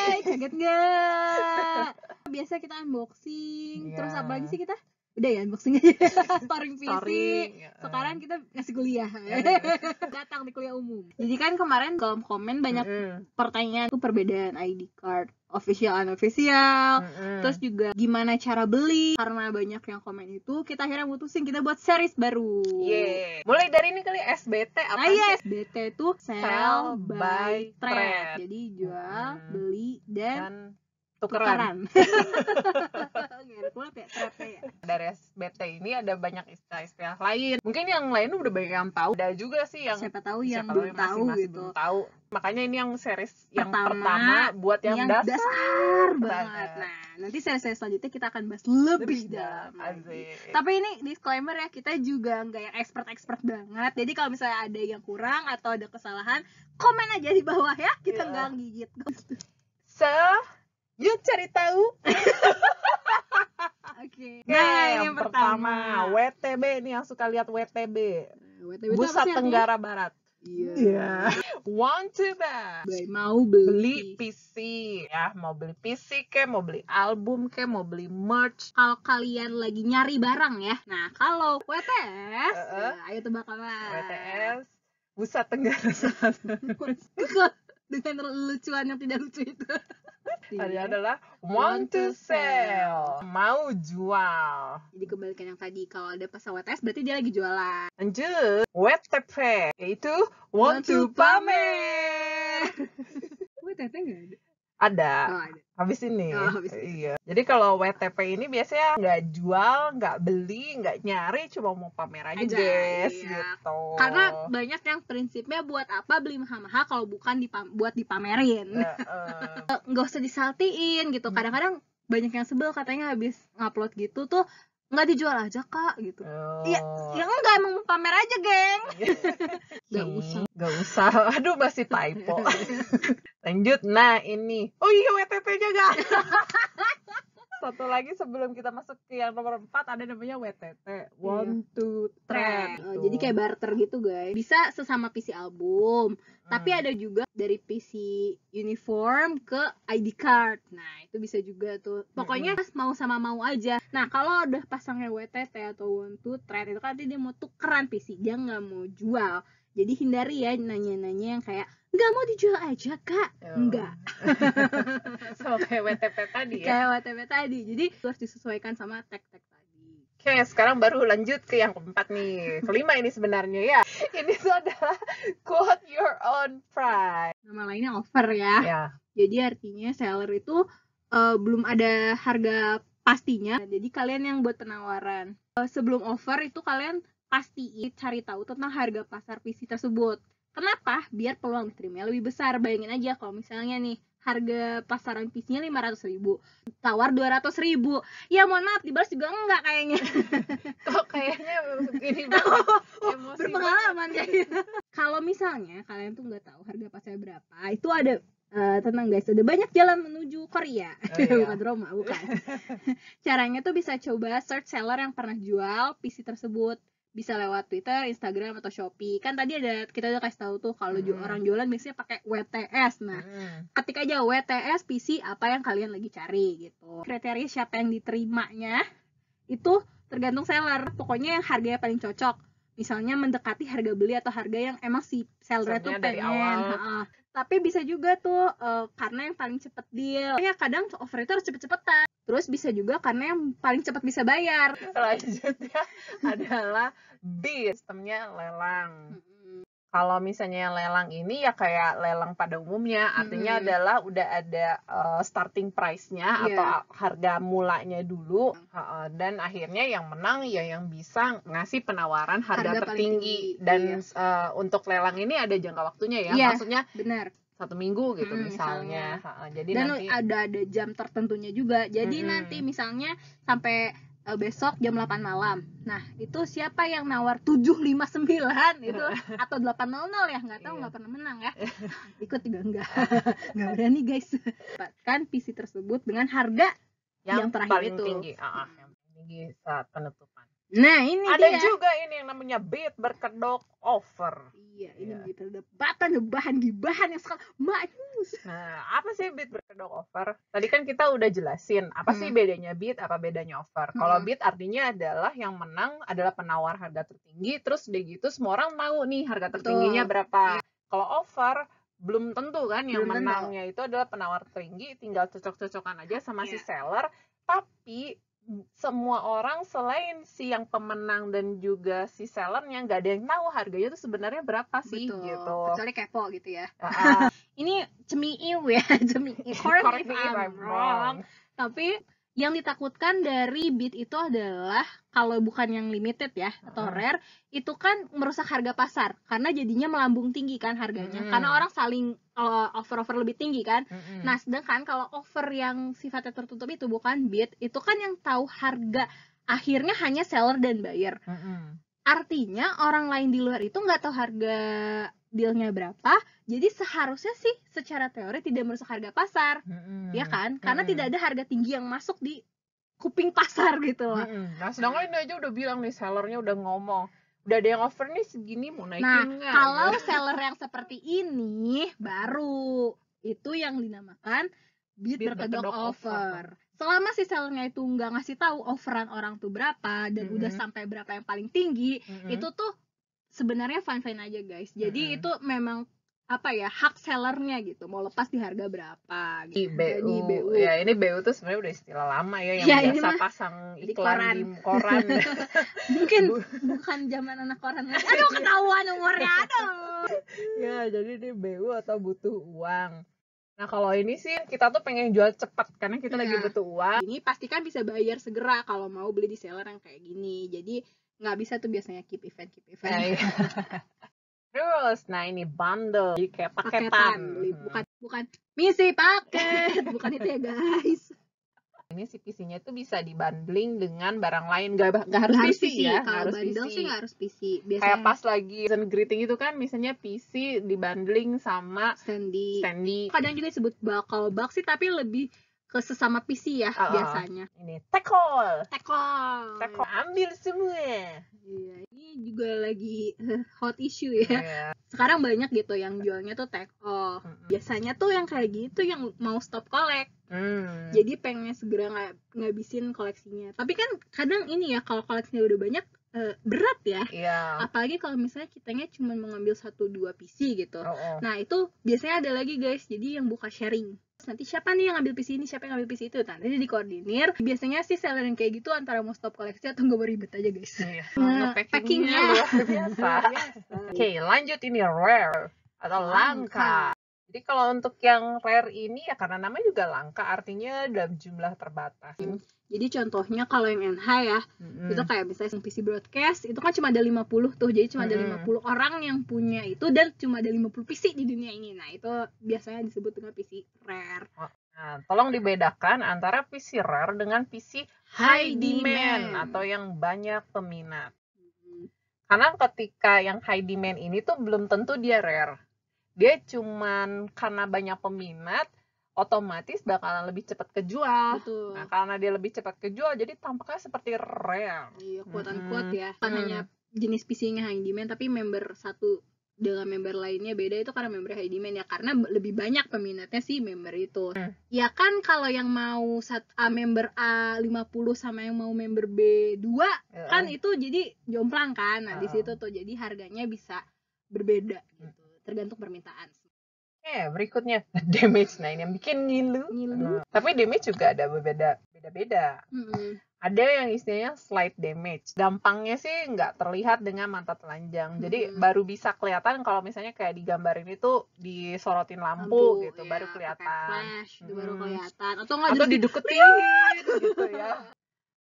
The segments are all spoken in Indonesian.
Hai, kaget nggak? Biasa kita unboxing, terus apa lagi sih kita? Udah ya unboxing aja. Storing PC. Sekarang kita ngasih kuliah. Datang di kuliah umum. Jadi kan kemarin kolom komen banyak pertanyaan tuh perbedaan ID card official unofficial. Terus juga gimana cara beli. Karena banyak yang komen itu, kita akhirnya mutusin kita buat series baru. Mulai dari ini kali SBT apa sih? SBT itu sell by trade. Jadi jual, beli dan tukeran. Ngerti banget ya trade ya. Dari SBT ini ada banyak istilah-istilah lain. Mungkin yang lain udah banyak yang tahu. Ada juga sih yang siapa tahu yang belum tahu gitu. Belum tahu. Makanya ini yang series yang pertama buat yang dasar banget. Nah, nanti series selanjutnya kita akan bahas lebih dalam. Tapi ini disclaimer ya, kita juga nggak yang expert banget. Jadi kalau misalnya ada yang kurang atau ada kesalahan, komen aja di bawah ya. Kita nggak gigit. Yuk cari tahu. Oke. Nah, yang pertama WTB nih, yang suka lihat WTB. Pusat Tenggara Barat. Iya. Want to buy. Mau beli PC ya, mau beli PC ke, mau beli album ke, mau beli merch. Kalau kalian lagi nyari barang ya. Nah, kalau WTS, ayo tebak apa? WTS Pusat Tenggara Barat. Dengan lucuan yang tidak lucu itu. Tadi adalah want to sell, mau jual. Jadi kebalikan yang tadi, kalau ada pasal WTS berarti dia lagi jualan. Lanjut, WTP, yaitu want to pamer. WTP nggak ada? Ada. Ada. Habis ini. Habis iya. Jadi kalau WTP ini biasanya nggak jual, nggak beli, nggak nyari, cuma mau pamer aja guys, gitu. Karena banyak yang prinsipnya buat apa beli mahal-mahal kalau bukan buat dipamerin. Nggak usah disaltiin gitu. Kadang-kadang banyak yang sebel katanya habis ngupload gitu tuh nggak dijual aja kak gitu. Iya, yang enggak, emang mau pamer aja geng. Gak usah. Aduh, masih typo. Lanjut, nah ini. Oh iya, WTT-nya gak ada. Satu lagi sebelum kita masuk ke yang nomor 4, ada namanya WTT, want to trade. Jadi kayak barter gitu guys. Bisa sesama PC album, tapi ada juga dari PC uniform ke ID card. Nah itu bisa juga tuh. Pokoknya mau sama mau aja. Nah kalau udah pasangnya WTT atau want to trade itu kan dia mau tukeran PC, dia nggak mau jual. Jadi hindari ya nanya-nanya yang kayak nggak mau dijual aja kak. Enggak. Sama kayak WTP tadi ya. Kayak WTP tadi. Jadi harus disesuaikan sama tag-tag tadi. Oke, sekarang baru lanjut ke yang keempat nih. Kelima ini sebenarnya ya. Ini tuh adalah quote your own price. Nama lainnya offer ya. Jadi artinya seller itu belum ada harga pastinya. Jadi kalian yang buat penawaran sebelum offer itu kalian pasti cari tahu tentang harga pasar PC tersebut. Kenapa? Biar peluang diterimanya lebih besar. Bayangin aja kalau misalnya nih harga pasaran PC-nya 500.000, tawar 200.000. Ya mohon maaf, dibalas juga enggak kayaknya. Kok kayaknya begini banget. Berpengalaman kayaknya. Kalau misalnya kalian tuh nggak tahu harga pasarnya berapa, itu ada tenang guys, ada banyak jalan menuju Korea. Bukan Roma, bukan. Caranya tuh bisa coba search seller yang pernah jual PC tersebut. Bisa lewat Twitter, Instagram, atau Shopee. Kan tadi kita udah kasih tahu tuh kalau orang jualan biasanya pakai WTS. Nah, ketik aja WTS PC apa yang kalian lagi cari gitu. Kriteria siapa yang diterimanya itu tergantung seller. Pokoknya yang harganya paling cocok. Misalnya mendekati harga beli atau harga yang emang si seller itu pengen. Tapi bisa juga tuh karena yang paling cepet deal. Ya kadang offer itu harus cepet-cepetan. Terus bisa juga karena yang paling cepat bisa bayar. Selanjutnya adalah bid, sistemnya lelang. Kalau misalnya lelang ini ya kayak lelang pada umumnya, artinya adalah udah ada starting price-nya atau harga mulanya dulu, dan akhirnya yang menang ya yang bisa ngasih penawaran harga tertinggi. Dan untuk lelang ini ada jangka waktunya ya, maksudnya benar. 1 minggu gitu misalnya. Jadi dan nanti ada jam tertentunya juga. Jadi nanti misalnya sampai besok jam 8 malam. Nah, itu siapa yang nawar 759 itu atau 800 ya, nggak tahu, nggak pernah menang ya. Ikut juga enggak berani guys. Dapatkan PC tersebut dengan harga yang terakhir paling itu. Tinggi. Yang tinggi saat penutupan. Nah, ini ada dia. Juga ini yang namanya bid berkedok offer. Iya, ini perdebatan bahan gibahan yang sangat manis. Nah, apa sih bid berkedok over? Tadi kan kita udah jelasin apa sih bedanya bid, apa bedanya over. Kalau bid artinya adalah yang menang adalah penawar harga tertinggi, terus udah gitu semua orang tahu nih harga tertingginya berapa. Kalau over belum tentu kan yang Belum tentu. menangnya itu adalah penawar tertinggi, tinggal cocok-cocokan aja sama si seller. Tapi semua orang selain si yang pemenang dan juga si sellernya nggak ada yang tahu harganya tuh sebenarnya berapa sih. Betul. Gitu. Kecuali kepo gitu ya. Ini cemiu ya, cemiu. Correct me if I'm wrong. Tapi yang ditakutkan dari bid itu adalah kalau bukan yang limited ya atau rare, itu kan merusak harga pasar karena jadinya melambung tinggi kan harganya. Karena orang saling offer lebih tinggi kan. Nah, sedangkan kalau offer yang sifatnya tertutup itu bukan bid, itu kan yang tahu harga akhirnya hanya seller dan buyer. Artinya orang lain di luar itu nggak tahu harga dealnya berapa, jadi seharusnya sih secara teori tidak merusak harga pasar, ya kan? Karena tidak ada harga tinggi yang masuk di kuping pasar gitu loh. Nah, sedangkan ini aja udah bilang nih, sellernya udah ngomong, udah ada yang offer nih segini mau naikin nggak? Nah, kalau seller yang seperti ini baru itu yang dinamakan bid berkedok over. Selama si sellernya itu nggak ngasih tahu offeran orang tuh berapa dan udah sampai berapa yang paling tinggi, itu tuh sebenarnya fine aja guys. Jadi itu memang apa ya, hak sellernya gitu mau lepas di harga berapa gitu. Di BU. Ya, ini BU tuh sebenarnya udah istilah lama ya yang Ya, biasa pasang iklan di koran. Mungkin bukan zaman anak koran lagi. Aduh, ketahuan umurnya. Aduh. Ya, jadi ini BU atau butuh uang. Nah, kalau ini sih kita tuh pengen jual cepat karena kita lagi butuh uang. Ini pastikan bisa bayar segera kalau mau beli di seller yang kayak gini. Jadi nggak bisa tuh biasanya keep event. Terus, nah ini bundle, jadi kayak paketan. Bukan misi paket, bukan itu ya guys. Ini si PC-nya tuh bisa dibundling dengan barang lain, nggak harus PC ya. Kalau bundle sih nggak harus PC. Biasanya kayak pas lagi season greeting itu kan, misalnya PC dibundling sama standee. Kadang juga disebut bakal box sih, tapi lebih ke sesama PC ya biasanya. Ini take all, ambil semua. Iya, ini juga lagi hot issue ya. Sekarang banyak gitu yang jualnya tuh take all. Biasanya tuh yang kayak gitu yang mau stop collect. Jadi pengen segera ngabisin koleksinya. Tapi kan kadang ini ya, kalau koleksinya udah banyak berat ya. Apalagi kalau misalnya kitanya cuma mengambil 1-2 PC gitu. Nah, itu biasanya ada lagi guys. Jadi yang buka sharing. Nanti siapa nih yang ngambil PC ini, siapa yang ngambil PC itu. Nah, jadi dikoordinir. Biasanya sih seller yang kayak gitu antara mau stop koleksi atau nggak mau ribet aja guys. Packingnya luar biasa. Oke, lanjut ini rare atau langka. Jadi kalau untuk yang rare ini ya karena namanya juga langka, artinya dalam jumlah terbatas. Jadi contohnya kalau yang NH ya, itu kayak misalnya PC broadcast, itu kan cuma ada 50 tuh, jadi cuma ada 50 orang yang punya itu dan cuma ada 50 PC di dunia ini. Nah, itu biasanya disebut dengan PC rare. Nah, tolong dibedakan antara PC rare dengan PC high demand atau yang banyak peminat. Karena ketika yang high demand ini tuh belum tentu dia rare. Dia cuman karena banyak peminat, otomatis bakalan lebih cepat kejual. Betul. Nah, karena dia lebih cepat kejual, jadi tampaknya seperti rare. Iya, quote-unquote ya. Bukan hanya jenis PC-nya high demand, tapi member satu dengan member lainnya beda, itu karena member high demand ya. Karena lebih banyak peminatnya sih member itu. Ya kan kalau yang mau member A50 sama yang mau member B2, kan itu jadi jomplang kan. Nah, di situ tuh jadi harganya bisa berbeda gitu. Tergantung permintaan. Berikutnya damage. Nah, ini yang bikin ngilu. Tapi damage juga ada beda-beda. Ada yang istilahnya slight damage. Gampangnya sih nggak terlihat dengan mata telanjang. Jadi baru bisa kelihatan kalau misalnya kayak di gambar ini tuh disorotin lampu gitu, baru kelihatan. Flash, itu baru kelihatan. Atau dideketin gitu ya.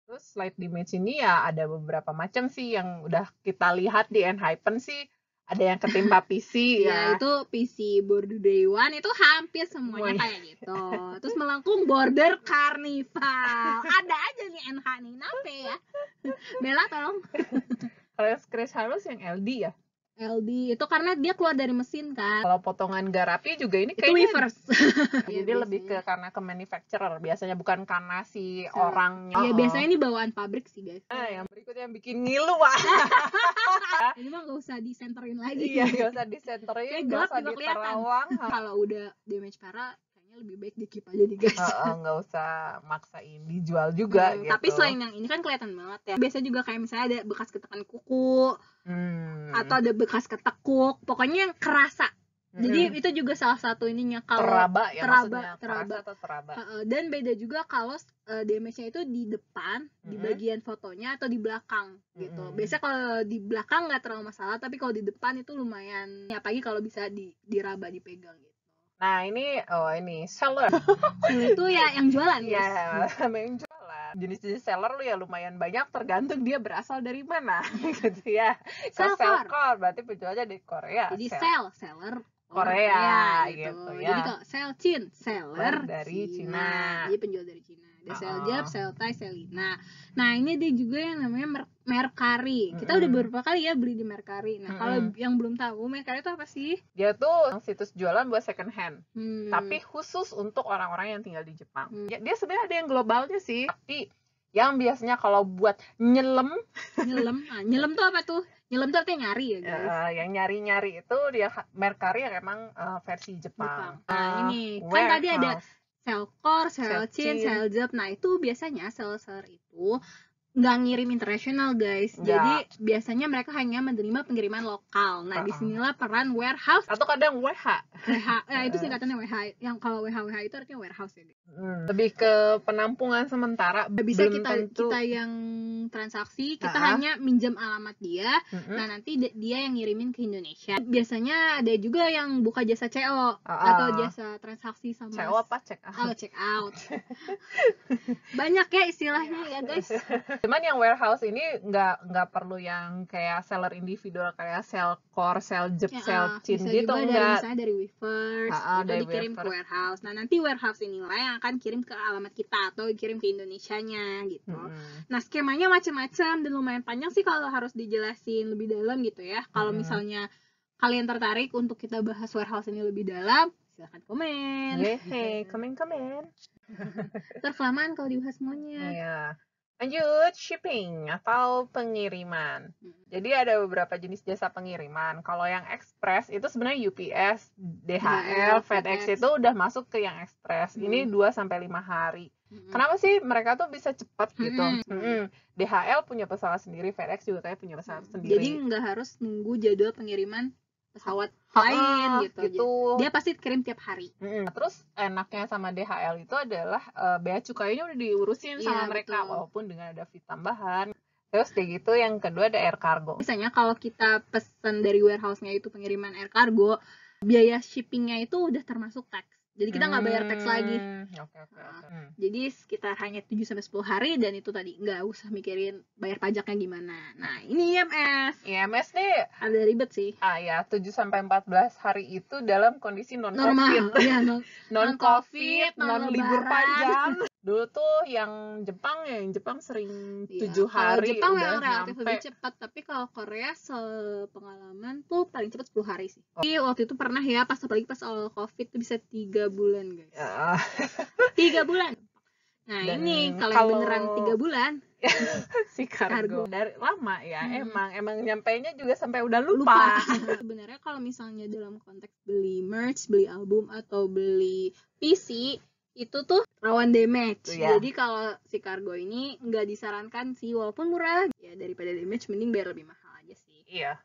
Terus slight damage ini ya ada beberapa macam sih yang udah kita lihat di Enhypen sih. Ada yang ketimpa PC ya. Itu PC border day one itu hampir semuanya kayak gitu. Terus melengkung border carnival. Ada aja nih NH nih, nape ya? Bella tolong. Kalau Crash Halus yang LD ya? LD itu karena dia keluar dari mesin kan. Kalau potongan garapi juga ini Itu kayaknya weavers. jadi lebih ke karena ke manufacturer biasanya, bukan karena si So, orangnya. Iya, biasanya ini bawaan pabrik sih, guys. Nah, yang berikutnya yang bikin ngilu, Wak. Ini mah gak usah disenterin lagi. Iya, gak usah disenterin, Kayak gak gelap usah juga kelihatan. diterawang. Kalau udah damage parah, kayaknya lebih baik di-keep aja nih, guys. Nggak usah maksain dijual juga gitu. Tapi selain yang ini kan kelihatan banget ya. Biasa juga kayak misalnya ada bekas ketekan kuku atau ada bekas ketekuk, pokoknya yang kerasa. Jadi itu juga salah satu ininya kalau teraba ya, teraba. kerasa atau teraba. Dan beda juga kalau damage-nya itu di depan, di bagian fotonya atau di belakang gitu. Biasanya kalau di belakang nggak terlalu masalah, tapi kalau di depan itu lumayan. Ya apalagi kalau bisa diraba, dipegang gitu. Nah ini seller. Itu ya yang jualan ya, yang jualan. Jenis-jenis seller lu ya lumayan banyak, tergantung dia berasal dari mana gitu ya. Kalau seller berarti penjualnya di Korea. Jadi seller Korea gitu ya. Jadi kalau seller dari Cina. Jadi penjual dari Cina. Ada Seljab, Seltai, Selina. Nah, ini dia juga yang namanya Mercari. Kita udah beberapa kali ya beli di Mercari. Nah, kalau yang belum tahu, Mercari itu apa sih? Dia tuh situs jualan buat second hand. Tapi khusus untuk orang-orang yang tinggal di Jepang. Ya, dia sebenarnya ada yang globalnya sih, tapi yang biasanya kalau buat nyelam tuh apa tuh? Nyelam tuh artinya nyari ya, guys. Yang nyari-nyari itu dia Mercari yang emang versi Jepang. Nah, ini kan tadi ada Selcor, Selchin, Seljab. Nah, itu biasanya seller itu nggak ngirim internasional, guys. Jadi biasanya mereka hanya menerima pengiriman lokal. Nah, disinilah peran warehouse atau kadang WH. Itu singkatannya WH. Yang kalau WH itu artinya warehouse ya, guys. Lebih ke penampungan sementara. Bisa kita yang transaksi, kita hanya minjam alamat dia. Nah, nanti dia yang ngirimin ke Indonesia. Biasanya ada juga yang buka jasa CO atau jasa transaksi sama CO apa? Check out. Banyak ya istilahnya ya, guys. Cuman yang warehouse ini nggak perlu yang kayak seller individual kayak Selcor, Seljab, Selchin gitu, enggak. Misalnya dari Weavers, itu dikirim ke warehouse. Nah, nanti warehouse inilah yang akan kirim ke alamat kita atau kirim ke Indonesianya gitu. Nah, skemanya macam-macam dan lumayan panjang sih kalau harus dijelasin lebih dalam gitu ya. Kalau misalnya kalian tertarik untuk kita bahas warehouse ini lebih dalam, silahkan komen. Komen. Terkelamaan kalau dibahas semuanya. Iya. Lanjut, shipping atau pengiriman. Jadi ada beberapa jenis jasa pengiriman. Kalau yang express itu sebenarnya UPS, DHL, FedEx itu udah masuk ke yang express. Ini 2-5 hari. Kenapa sih mereka tuh bisa cepat gitu? DHL punya pesawat sendiri, FedEx juga kayak punya pesawat sendiri. Jadi nggak harus nunggu jadwal pengiriman pesawat lain gitu. Dia pasti kirim tiap hari. Terus enaknya sama DHL itu adalah bea cukainya udah diurusin sama mereka, walaupun dengan ada fee tambahan. Terus kayak gitu, yang kedua ada air cargo. Misalnya kalau kita pesan dari warehouse-nya itu pengiriman air cargo, biaya shippingnya itu udah termasuk tax. Jadi kita nggak bayar tax lagi. Jadi sekitar hanya 7-10 hari, dan itu tadi nggak usah mikirin bayar pajaknya gimana. Nah, ini IMS. IMS nih ada ribet sih. 7-14 hari itu dalam kondisi non-covid. Non-covid, non-libur panjang. Dulu tuh yang Jepang sering 7 hari. Jepang udah memang relatif nyampe. lebih cepat, tapi kalau Korea sepengalaman tuh paling cepat 10 hari sih. Jadi waktu itu pernah ya, apalagi pas awal COVID tuh bisa 3 bulan, guys. 3 bulan. Nah, dan ini kalau beneran 3 bulan si kargo dari lama ya. Emang nyampainya juga sampai udah lupa. Sebenarnya kalau misalnya dalam konteks beli merch, beli album atau beli PC, itu tuh rawan damage. Jadi kalau si kargo ini nggak disarankan sih, walaupun murah ya, daripada damage mending bayar lebih mahal aja sih. Iya.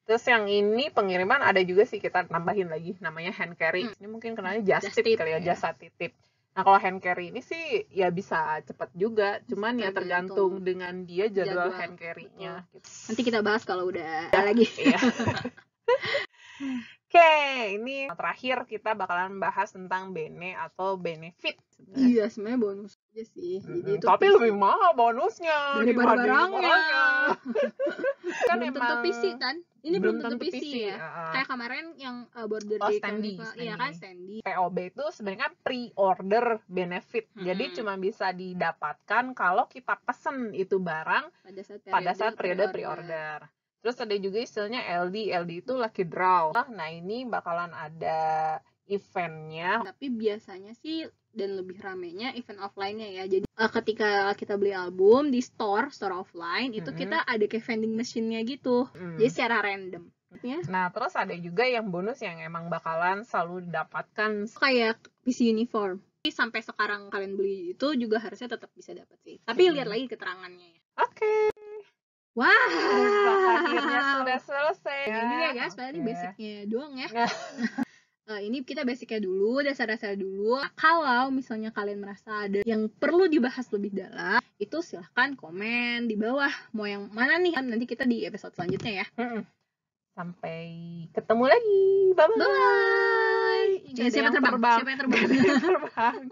Terus yang ini pengiriman ada juga sih, kita nambahin lagi namanya hand carry. Ini mungkin kenalnya just tip kali ya, jasa titip. Nah, kalau hand carry ini sih ya bisa cepat juga, cuman ya tergantung dengan dia jadwal hand carry-nya gitu. Nanti kita bahas kalau udah lagi. Iya. Oke, ini terakhir kita bakalan bahas tentang bene atau benefit. Iya, sebenarnya bonus aja sih. Jadi itu tapi lebih mahal bonusnya daripada barangnya. Kan belum tentu PC kan? Ini belum tentu PC ya. Kayak kemarin yang border di standy. Iya kan, standy. POB itu sebenarnya pre-order benefit. Jadi cuma bisa didapatkan kalau kita pesen itu barang pada saat periode pre-order. Terus ada juga istilahnya LD. LD itu lucky draw. Nah, ini bakalan ada eventnya. Tapi biasanya sih dan lebih ramenya event offline-nya ya. Jadi ketika kita beli album di store offline itu kita ada kayak vending machine-nya gitu. Jadi secara random. Nah, terus ada juga yang bonus yang emang bakalan selalu didapatkan kayak PC uniform. Sampai sekarang kalian beli itu juga harusnya tetap bisa dapat sih. Tapi lihat lagi keterangannya ya. Oke. Wah, Akhirnya sudah selesai. Ini juga guys, padahal ini basicnya doang ya. Ini kita basicnya dulu, dasar-dasar dulu. Nah, kalau misalnya kalian merasa ada yang perlu dibahas lebih dalam, itu silahkan komen di bawah. Mau yang mana nih? Nanti kita di episode selanjutnya ya. Sampai ketemu lagi. Bye-bye. Bye. Siapa yang terbang? Siapa yang terbang?